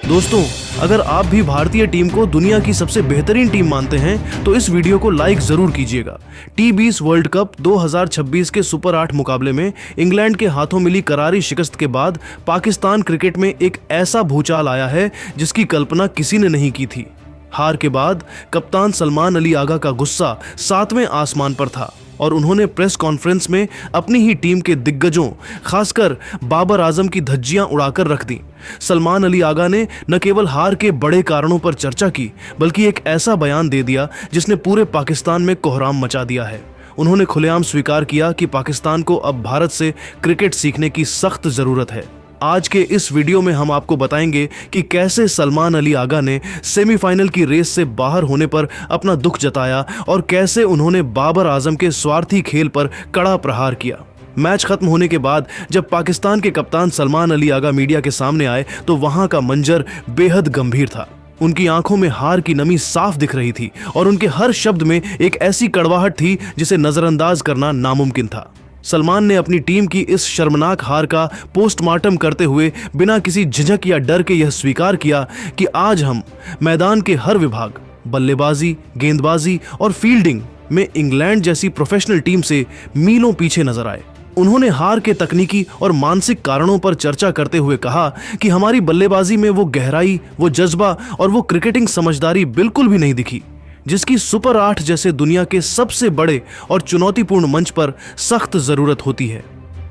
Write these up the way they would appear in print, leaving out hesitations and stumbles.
दोस्तों, अगर आप भी भारतीय टीम को दुनिया की सबसे बेहतरीन टीम मानते हैं तो इस वीडियो को लाइक जरूर कीजिएगा। T20 वर्ल्ड कप 2026 के सुपर 8 मुकाबले में इंग्लैंड के हाथों मिली करारी शिकस्त के बाद पाकिस्तान क्रिकेट में एक ऐसा भूचाल आया है जिसकी कल्पना किसी ने नहीं की थी। हार के बाद कप्तान सलमान अली आगा का गुस्सा 7वें आसमान पर था और उन्होंने प्रेस कॉन्फ्रेंस में अपनी ही टीम के दिग्गजों, खासकर बाबर आजम की धज्जियां उड़ाकर रख दी। सलमान अली आगा ने न केवल हार के बड़े कारणों पर चर्चा की, बल्कि एक ऐसा बयान दे दिया जिसने पूरे पाकिस्तान में कोहराम मचा दिया है। उन्होंने खुलेआम स्वीकार किया कि पाकिस्तान को अब भारत से क्रिकेट सीखने की सख्त जरूरत है। आज के इस वीडियो में हम आपको बताएंगे कि कैसे सलमान अली आगा ने सेमीफाइनल की रेस से बाहर होने पर अपना दुख जताया और कैसे उन्होंने बाबर आजम के स्वार्थी खेल पर कड़ा प्रहार किया। मैच खत्म होने के बाद जब पाकिस्तान के कप्तान सलमान अली आगा मीडिया के सामने आए तो वहां का मंजर बेहद गंभीर था। उनकी आंखों में हार की नमी साफ दिख रही थी और उनके हर शब्द में एक ऐसी कड़वाहट थी जिसे नजरअंदाज करना नामुमकिन था। सलमान ने अपनी टीम की इस शर्मनाक हार का पोस्टमार्टम करते हुए बिना किसी झिझक या डर के यह स्वीकार किया कि आज हम मैदान के हर विभाग, बल्लेबाजी, गेंदबाजी और फील्डिंग में इंग्लैंड जैसी प्रोफेशनल टीम से मीलों पीछे नजर आए। उन्होंने हार के तकनीकी और मानसिक कारणों पर चर्चा करते हुए कहा कि हमारी बल्लेबाजी में वो गहराई, वो जज्बा और वो क्रिकेटिंग समझदारी बिल्कुल भी नहीं दिखी जिसकी सुपर 8 जैसे दुनिया के सबसे बड़े और चुनौतीपूर्ण मंच पर सख्त जरूरत होती है।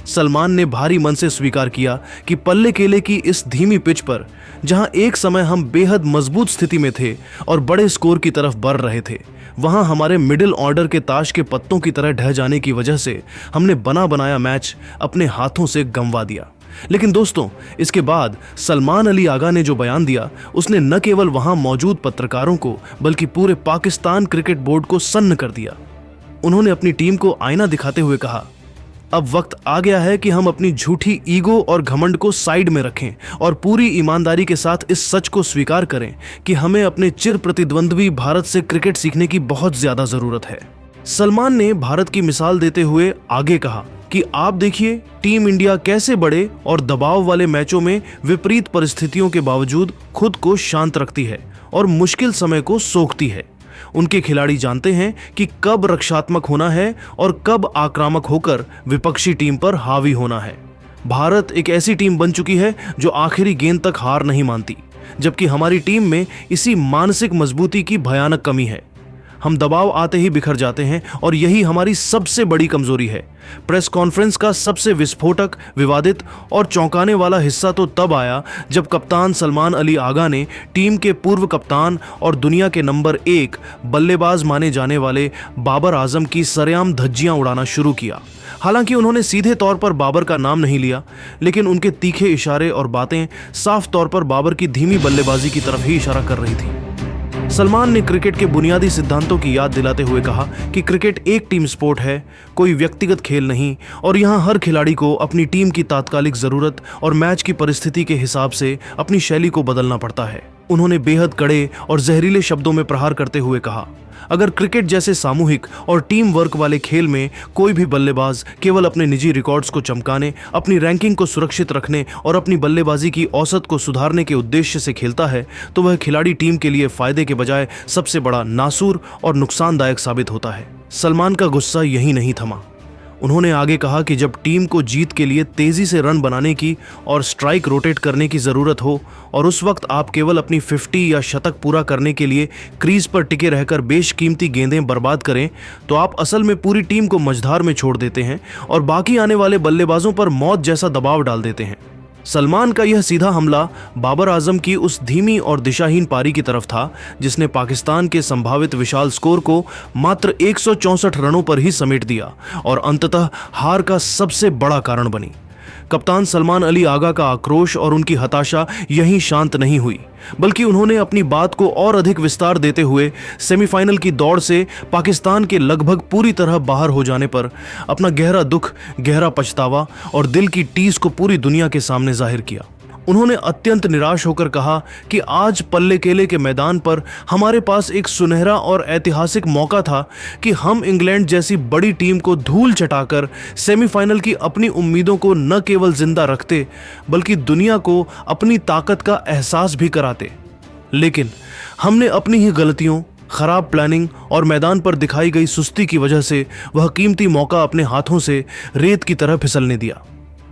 सलमान ने भारी मन से स्वीकार किया कि पल्ले केले की इस धीमी पिच पर, जहां एक समय हम बेहद मजबूत स्थिति में थे और बड़े स्कोर की तरफ बढ़ रहे थे, वहां हमारे मिडिल ऑर्डर के ताश के पत्तों की तरह ढह जाने की वजह से हमने बना बनाया मैच अपने हाथों से गंवा दिया। लेकिन दोस्तों, इसके बाद सलमान अली आगा ने जो बयान दिया उसने न केवल वहां मौजूद पत्रकारों को बल्कि पूरे पाकिस्तान क्रिकेट बोर्ड को सन्न कर दिया। उन्होंने अपनी टीम को आईना दिखाते हुए कहा, अब वक्त आ गया है कि हम अपनी झूठी ईगो और घमंड को साइड में रखें और पूरी ईमानदारी के साथ इस सच को स्वीकार करें कि हमें अपने चिर प्रतिद्वंद्वी भारत से क्रिकेट सीखने की बहुत ज्यादा जरूरत है। सलमान ने भारत की मिसाल देते हुए आगे कहा कि आप देखिए टीम इंडिया कैसे बड़े और दबाव वाले मैचों में विपरीत परिस्थितियों के बावजूद खुद को शांत रखती है और मुश्किल समय को सोखती है। उनके खिलाड़ी जानते हैं कि कब रक्षात्मक होना है और कब आक्रामक होकर विपक्षी टीम पर हावी होना है। भारत एक ऐसी टीम बन चुकी है जो आखिरी गेंद तक हार नहीं मानती, जबकि हमारी टीम में इसी मानसिक मजबूती की भयानक कमी है। हम दबाव आते ही बिखर जाते हैं और यही हमारी सबसे बड़ी कमजोरी है। प्रेस कॉन्फ्रेंस का सबसे विस्फोटक, विवादित और चौंकाने वाला हिस्सा तो तब आया जब कप्तान सलमान अली आगा ने टीम के पूर्व कप्तान और दुनिया के नंबर 1 बल्लेबाज माने जाने वाले बाबर आजम की सरेआम धज्जियां उड़ाना शुरू किया। हालांकि उन्होंने सीधे तौर पर बाबर का नाम नहीं लिया, लेकिन उनके तीखे इशारे और बातें साफ तौर पर बाबर की धीमी बल्लेबाजी की तरफ ही इशारा कर रही थी। सलमान ने क्रिकेट के बुनियादी सिद्धांतों की याद दिलाते हुए कहा कि क्रिकेट एक टीम स्पोर्ट है, कोई व्यक्तिगत खेल नहीं, और यहाँ हर खिलाड़ी को अपनी टीम की तात्कालिक जरूरत और मैच की परिस्थिति के हिसाब से अपनी शैली को बदलना पड़ता है। उन्होंने बेहद कड़े और जहरीले शब्दों में प्रहार करते हुए कहा, अगर क्रिकेट जैसे सामूहिक और टीम वर्क वाले खेल में कोई भी बल्लेबाज केवल अपने निजी रिकॉर्ड्स को चमकाने, अपनी रैंकिंग को सुरक्षित रखने और अपनी बल्लेबाजी की औसत को सुधारने के उद्देश्य से खेलता है तो वह खिलाड़ी टीम के लिए फायदे के बजाय सबसे बड़ा नासूर और नुकसानदायक साबित होता है। सलमान का गुस्सा यही नहीं थमा। उन्होंने आगे कहा कि जब टीम को जीत के लिए तेजी से रन बनाने की और स्ट्राइक रोटेट करने की जरूरत हो और उस वक्त आप केवल अपनी 50 या शतक पूरा करने के लिए क्रीज पर टिके रहकर बेशकीमती गेंदें बर्बाद करें तो आप असल में पूरी टीम को मझधार में छोड़ देते हैं और बाकी आने वाले बल्लेबाजों पर मौत जैसा दबाव डाल देते हैं। सलमान का यह सीधा हमला बाबर आजम की उस धीमी और दिशाहीन पारी की तरफ था जिसने पाकिस्तान के संभावित विशाल स्कोर को मात्र 164 रनों पर ही समेट दिया और अंततः हार का सबसे बड़ा कारण बनी। कप्तान सलमान अली आगा का आक्रोश और उनकी हताशा यहीं शांत नहीं हुई, बल्कि उन्होंने अपनी बात को और अधिक विस्तार देते हुए सेमीफाइनल की दौड़ से पाकिस्तान के लगभग पूरी तरह बाहर हो जाने पर अपना गहरा दुख, गहरा पछतावा और दिल की टीस को पूरी दुनिया के सामने जाहिर किया। उन्होंने अत्यंत निराश होकर कहा कि आज पल्ले केले के मैदान पर हमारे पास एक सुनहरा और ऐतिहासिक मौका था कि हम इंग्लैंड जैसी बड़ी टीम को धूल चटाकर सेमीफाइनल की अपनी उम्मीदों को न केवल जिंदा रखते बल्कि दुनिया को अपनी ताकत का एहसास भी कराते। लेकिन हमने अपनी ही गलतियों, खराब प्लानिंग और मैदान पर दिखाई गई सुस्ती की वजह से वह कीमती मौका अपने हाथों से रेत की तरह फिसलने दिया।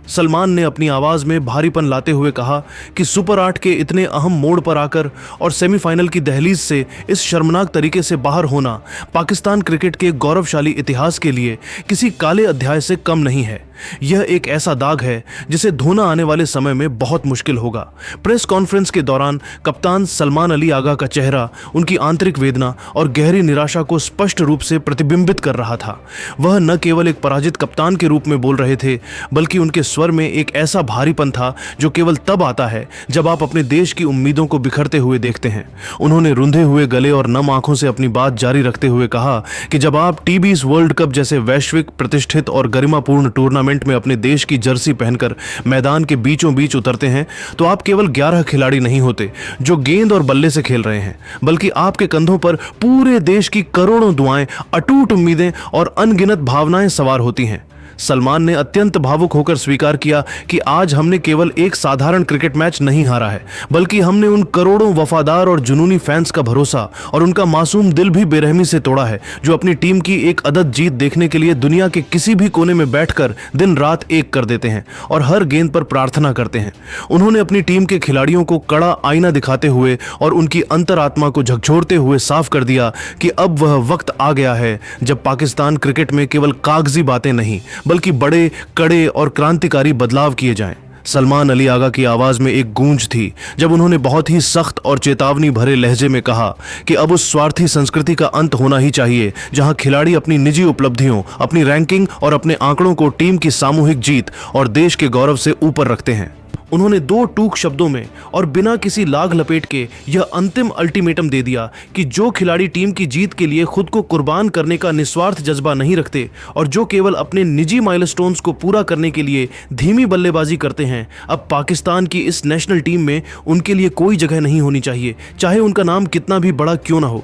सलमान ने अपनी आवाज में भारीपन लाते हुए कहा कि सुपर 8 के इतने अहम मोड़ पर आकर और सेमीफाइनल की दहलीज से इस शर्मनाक तरीके से बाहर होना पाकिस्तान क्रिकेट के गौरवशाली इतिहास के लिए किसी काले अध्याय से कम नहीं है। यह एक ऐसा दाग है जिसे धोना आने वाले समय में बहुत मुश्किल होगा। प्रेस कॉन्फ्रेंस के दौरान कप्तान सलमान अली आगा का चेहरा उनकी आंतरिक वेदना और गहरी निराशा को स्पष्ट रूप से प्रतिबिंबित कर रहा था। वह न केवल एक पराजित कप्तान के रूप में बोल रहे थे बल्कि उनके स्वर में एक ऐसा भारीपन था जो केवल तब आता है जब आप अपने देश की उम्मीदों को बिखरते हुए देखते हैं। उन्होंने रुंधे हुए गले और नम आंखों से अपनी बात जारी रखते हुए कहा कि जब आप टी20 वर्ल्ड कप जैसे वैश्विक प्रतिष्ठित और गरिमापूर्ण टूर्नामेंट में अपने देश की जर्सी पहनकर मैदान के बीचों बीच उतरते हैं तो आप केवल 11 खिलाड़ी नहीं होते जो गेंद और बल्ले से खेल रहे हैं, बल्कि आपके कंधों पर पूरे देश की करोड़ों दुआएं, अटूट उम्मीदें और अनगिनत भावनाएं सवार होती हैं। सलमान ने अत्यंत भावुक होकर स्वीकार किया कि आज हमने केवल एक साधारण क्रिकेट मैच नहीं हारा है, बल्कि हमने उन करोड़ों वफादार और जुनूनी फैंस का भरोसा और उनका मासूम दिल भी बेरहमी से तोड़ा है जो अपनी टीम की एक अदद जीत देखने के लिए दुनिया के किसी भी कोने में बैठकर दिन रात एक कर देते हैं और हर गेंद पर प्रार्थना करते हैं। उन्होंने अपनी टीम के खिलाड़ियों को कड़ा आईना दिखाते हुए और उनकी अंतरात्मा को झकझोरते हुए साफ कर दिया कि अब वह वक्त आ गया है जब पाकिस्तान क्रिकेट में केवल कागजी बातें नहीं बल्कि बड़े, कड़े और क्रांतिकारी बदलाव किए जाएं। सलमान अली आगा की आवाज में एक गूंज थी जब उन्होंने बहुत ही सख्त और चेतावनी भरे लहजे में कहा कि अब उस स्वार्थी संस्कृति का अंत होना ही चाहिए जहां खिलाड़ी अपनी निजी उपलब्धियों, अपनी रैंकिंग और अपने आंकड़ों को टीम की सामूहिक जीत और देश के गौरव से ऊपर रखते हैं। उन्होंने 2 टूक शब्दों में और बिना किसी लाग लपेट के यह अंतिम अल्टीमेटम दे दिया कि जो खिलाड़ी टीम की जीत के लिए खुद को कुर्बान करने का निस्वार्थ जज्बा नहीं रखते और जो केवल अपने निजी माइलस्टोन्स को पूरा करने के लिए धीमी बल्लेबाजी करते हैं, अब पाकिस्तान की इस नेशनल टीम में उनके लिए कोई जगह नहीं होनी चाहिए, चाहे उनका नाम कितना भी बड़ा क्यों ना हो।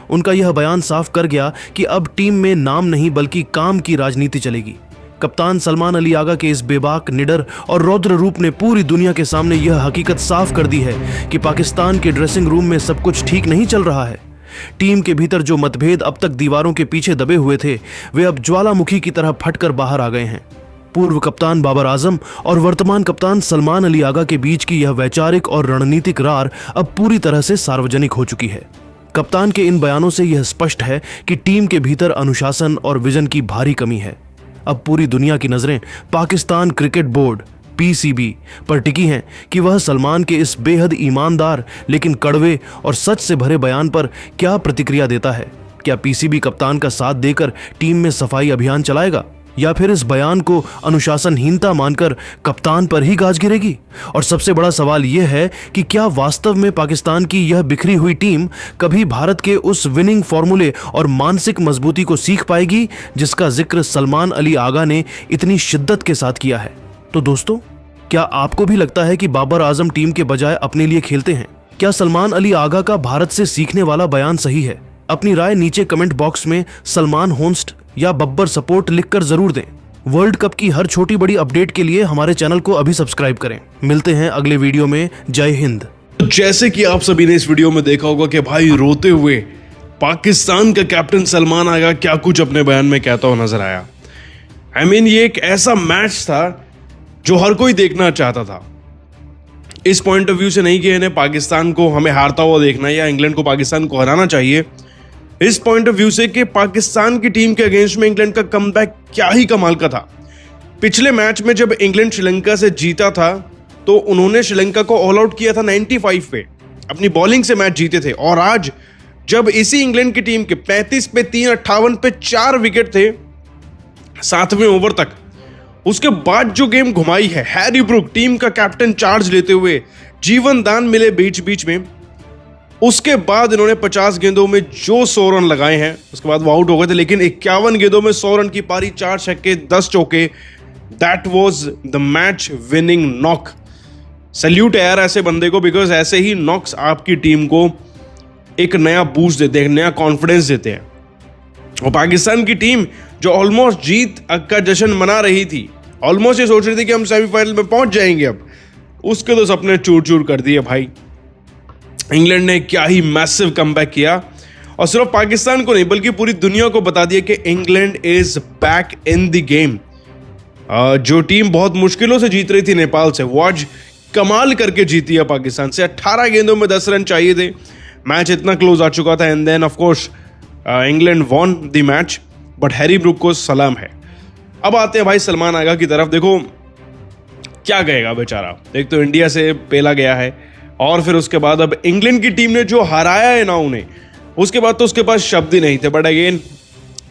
उनका यह बयान साफ कर गया कि अब टीम में नाम नहीं बल्कि काम की राजनीति चलेगी। कप्तान सलमान अली आगा के इस बेबाक, निडर और रौद्र रूप ने पूरी दुनिया के सामने यह हकीकत साफ कर दी है कि पाकिस्तान के ड्रेसिंग रूम में सब कुछ ठीक नहीं चल रहा है। टीम के भीतर जो मतभेद अब तक दीवारों के पीछे दबे हुए थे, वे अब ज्वालामुखी की तरह फटकर बाहर आ गए हैं। पूर्व कप्तान बाबर आजम और वर्तमान कप्तान सलमान अली आगा के बीच की यह वैचारिक और रणनीतिक रार अब पूरी तरह से सार्वजनिक हो चुकी है। कप्तान के इन बयानों से यह स्पष्ट है कि टीम के भीतर अनुशासन और विजन की भारी कमी है। अब पूरी दुनिया की नजरें पाकिस्तान क्रिकेट बोर्ड (PCB) पर टिकी हैं कि वह सलमान के इस बेहद ईमानदार लेकिन कड़वे और सच से भरे बयान पर क्या प्रतिक्रिया देता है। क्या PCB कप्तान का साथ देकर टीम में सफाई अभियान चलाएगा या फिर इस बयान को अनुशासनहीनता मानकर कप्तान पर ही गाज गिरेगी? और सबसे बड़ा सवाल यह है कि क्या वास्तव में पाकिस्तान की यह बिखरी हुई टीम कभी भारत के उस विनिंग फॉर्मूले और मानसिक मजबूती को सीख पाएगी जिसका जिक्र सलमान अली आगा ने इतनी शिद्दत के साथ किया है? तो दोस्तों, क्या आपको भी लगता है कि बाबर आजम टीम के बजाय अपने लिए खेलते हैं? क्या सलमान अली आगा का भारत से सीखने वाला बयान सही है? अपनी राय नीचे कमेंट बॉक्स में सलमान होस्ट या बब्बर सपोर्ट लिखकर जरूर दें। वर्ल्ड कप की हर छोटी बड़ी अपडेट के लिए हमारे चैनल को अभी सब्सक्राइब करें। मिलते हैं अगले वीडियो में। जय हिंद। जैसे कि आप सभी ने इस वीडियो में देखा होगा कि भाई रोते हुए पाकिस्तान का कैप्टन सलमान आगा क्या कुछ अपने बयान में कहता हुआ नजर आया। ये एक ऐसा मैच था जो हर कोई देखना चाहता था। इस पॉइंट ऑफ व्यू से नहीं कि इन्हें पाकिस्तान को हमें हारता हुआ देखना या इंग्लैंड को पाकिस्तान को हराना चाहिए। इस पॉइंट ऑफ व्यू से कि पाकिस्तान की टीम के अगेंस्ट में इंग्लैंड का कमबैक क्या ही कमाल का था। पिछले मैच में जब इंग्लैंड श्रीलंका से जीता था तो उन्होंने श्रीलंका को ऑल आउट किया था 95 पे, अपनी बॉलिंग से मैच जीते थे। और आज जब इसी इंग्लैंड की टीम के 35 पे 3, 58 पे 4 विकेट थे 7वें ओवर तक, उसके बाद जो गेम घुमाई है, हैरी ब्रूक टीम का कैप्टन चार्ज लेते हुए जीवन दान मिले बीच बीच में, उसके बाद इन्होंने 50 गेंदों में जो 100 रन लगाए हैं, उसके बाद वो आउट हो गए थे, लेकिन 51 गेंदों में 100 रन की पारी, 4 छक्के 10 चौके, that was the match winning knock. Salute है यार ऐसे बंदे को, बिकॉज ऐसे ही नॉक्स आपकी टीम को एक नया बूस्ट देते हैं, नया कॉन्फिडेंस देते हैं। और पाकिस्तान की टीम जो ऑलमोस्ट जीत का जश्न मना रही थी, ऑलमोस्ट ये सोच रही थी कि हम सेमीफाइनल में पहुंच जाएंगे, अब उसके तो सपने चूर चूर कर दिए भाई। इंग्लैंड ने क्या ही मैसिव कमबैक किया, और सिर्फ पाकिस्तान को नहीं बल्कि पूरी दुनिया को बता दिया कि England is back in the game. जो टीम बहुत मुश्किलों से जीत रही थी नेपाल से, वो आज कमाल करके जीती है पाकिस्तान से। 18 गेंदों में 10 रन चाहिए थे, मैच इतना क्लोज आ चुका था, and then of course England won the match. But Harry Brook को सलाम है। अब आते हैं भाई सलमान आगा की तरफ। देखो क्या कहेगा बेचारा, एक तो इंडिया से पेला गया है, और फिर उसके बाद अब इंग्लैंड की टीम ने जो हराया है ना उन्हें, उसके बाद तो उसके पास शब्द ही नहीं थे। बट अगेन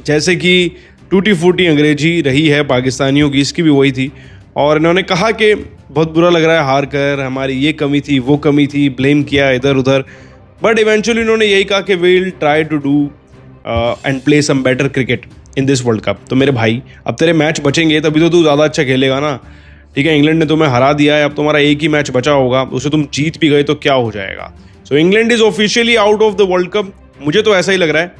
जैसे कि टूटी फूटी अंग्रेजी रही है पाकिस्तानियों की, इसकी भी वही थी, और इन्होंने कहा कि बहुत बुरा लग रहा है हार कर, हमारी ये कमी थी वो कमी थी, ब्लेम किया इधर उधर। बट इवेंचुअली इन्होंने यही कहा कि we'll try to do and play some better cricket in this world cup. तो मेरे भाई अब तेरे मैच बचेंगे तभी तो तू ज़्यादा अच्छा खेलेगा ना, ठीक है। इंग्लैंड ने तुम्हें हरा दिया है, अब तुम्हारा एक ही मैच बचा होगा, उसे तुम जीत भी गए तो क्या हो जाएगा। सो England is officially out of the world cup. मुझे तो ऐसा ही लग रहा है,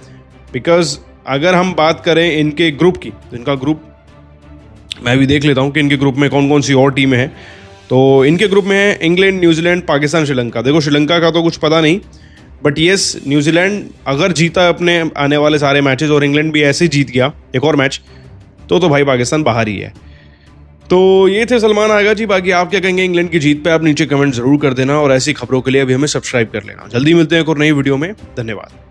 बिकॉज अगर हम बात करें इनके ग्रुप की, तो इनका ग्रुप मैं भी देख लेता हूँ कि इनके ग्रुप में कौन कौन सी और टीमें हैं। तो इनके ग्रुप में है इंग्लैंड, न्यूजीलैंड, पाकिस्तान, श्रीलंका। देखो श्रीलंका का तो कुछ पता नहीं, बट येस न्यूजीलैंड अगर जीता अपने आने वाले सारे मैचेस और इंग्लैंड भी ऐसे जीत गया एक और मैच, तो भाई पाकिस्तान बाहर ही है। तो ये थे सलमान आगा जी। बाकी आप क्या कहेंगे इंग्लैंड की जीत पे, आप नीचे कमेंट जरूर कर देना, और ऐसी खबरों के लिए अभी हमें सब्सक्राइब कर लेना। जल्दी मिलते हैं एक और नई वीडियो में। धन्यवाद।